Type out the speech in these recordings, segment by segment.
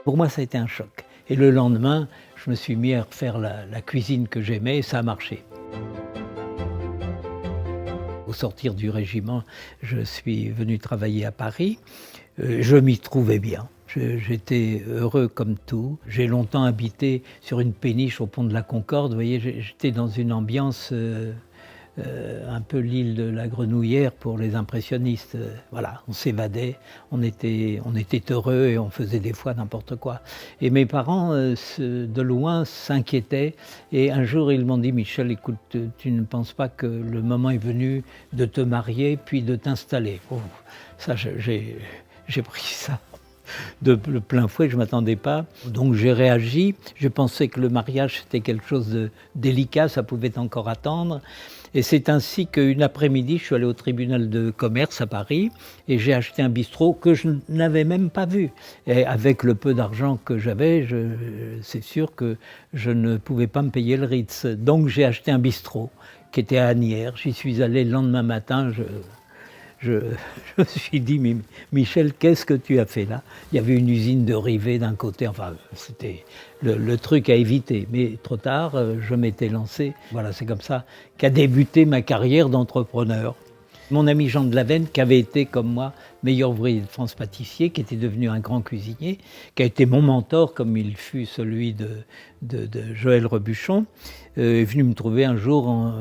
Pour moi, ça a été un choc. Et le lendemain, je me suis mis à refaire la cuisine que j'aimais et ça a marché. Au sortir du régiment, je suis venu travailler à Paris. Je m'y trouvais bien. J'étais heureux comme tout. J'ai longtemps habité sur une péniche au pont de la Concorde. Vous voyez, j'étais dans une ambiance un peu l'île de la Grenouillère pour les impressionnistes. Voilà, on s'évadait, on était heureux et on faisait des fois n'importe quoi. Et mes parents, de loin, s'inquiétaient. Et un jour, ils m'ont dit: Michel, écoute, tu ne penses pas que le moment est venu de te marier puis de t'installer? Oh, ça, j'ai pris ça de plein fouet, je ne m'attendais pas. Donc j'ai réagi. Je pensais que le mariage, c'était quelque chose de délicat, ça pouvait encore attendre. Et c'est ainsi qu'une après-midi, je suis allé au tribunal de commerce à Paris et j'ai acheté un bistrot que je n'avais même pas vu. Et avec le peu d'argent que j'avais, c'est sûr que je ne pouvais pas me payer le Ritz. Donc j'ai acheté un bistrot qui était à Asnières. J'y suis allé le lendemain matin. Je me suis dit: mais Michel, qu'est-ce que tu as fait là? Il y avait une usine de rivets d'un côté, enfin c'était le truc à éviter. Mais trop tard, je m'étais lancé. Voilà, c'est comme ça qu'a débuté ma carrière d'entrepreneur. Mon ami Jean de Lavenne, qui avait été comme moi meilleur ouvrier de France pâtissier, qui était devenu un grand cuisinier, qui a été mon mentor comme il fut celui de Joël Rebuchon, est venu me trouver un jour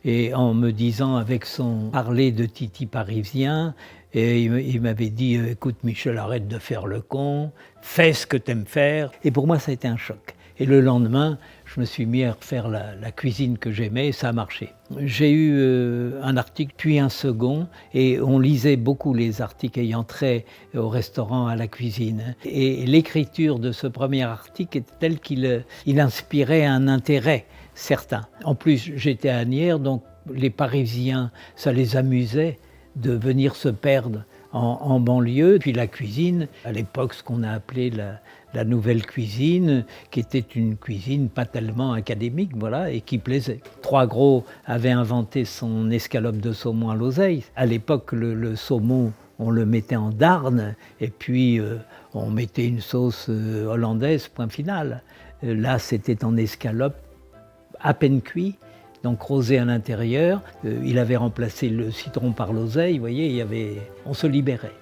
et en me disant, avec son parler de Titi parisien, et il m'avait dit: écoute Michel, arrête de faire le con, fais ce que tu aimes faire. Et pour moi, ça a été un choc. Et le lendemain, je me suis mis à refaire la cuisine que j'aimais et ça a marché. J'ai eu un article, puis un second, et on lisait beaucoup les articles ayant trait au restaurant, à la cuisine. Et l'écriture de ce premier article était telle qu'il inspirait un intérêt certain. En plus, j'étais à Asnières, donc les Parisiens, ça les amusait de venir se perdre en banlieue. Puis la cuisine, à l'époque, ce qu'on a appelé la nouvelle cuisine, qui était une cuisine pas tellement académique, voilà, et qui plaisait. Trois Gros avait inventé son escalope de saumon à l'oseille. À l'époque, le saumon, on le mettait en darne, et puis on mettait une sauce hollandaise, point final. Là, c'était en escalope, à peine cuit, donc rosé à l'intérieur. Il avait remplacé le citron par l'oseille, vous voyez, on se libérait.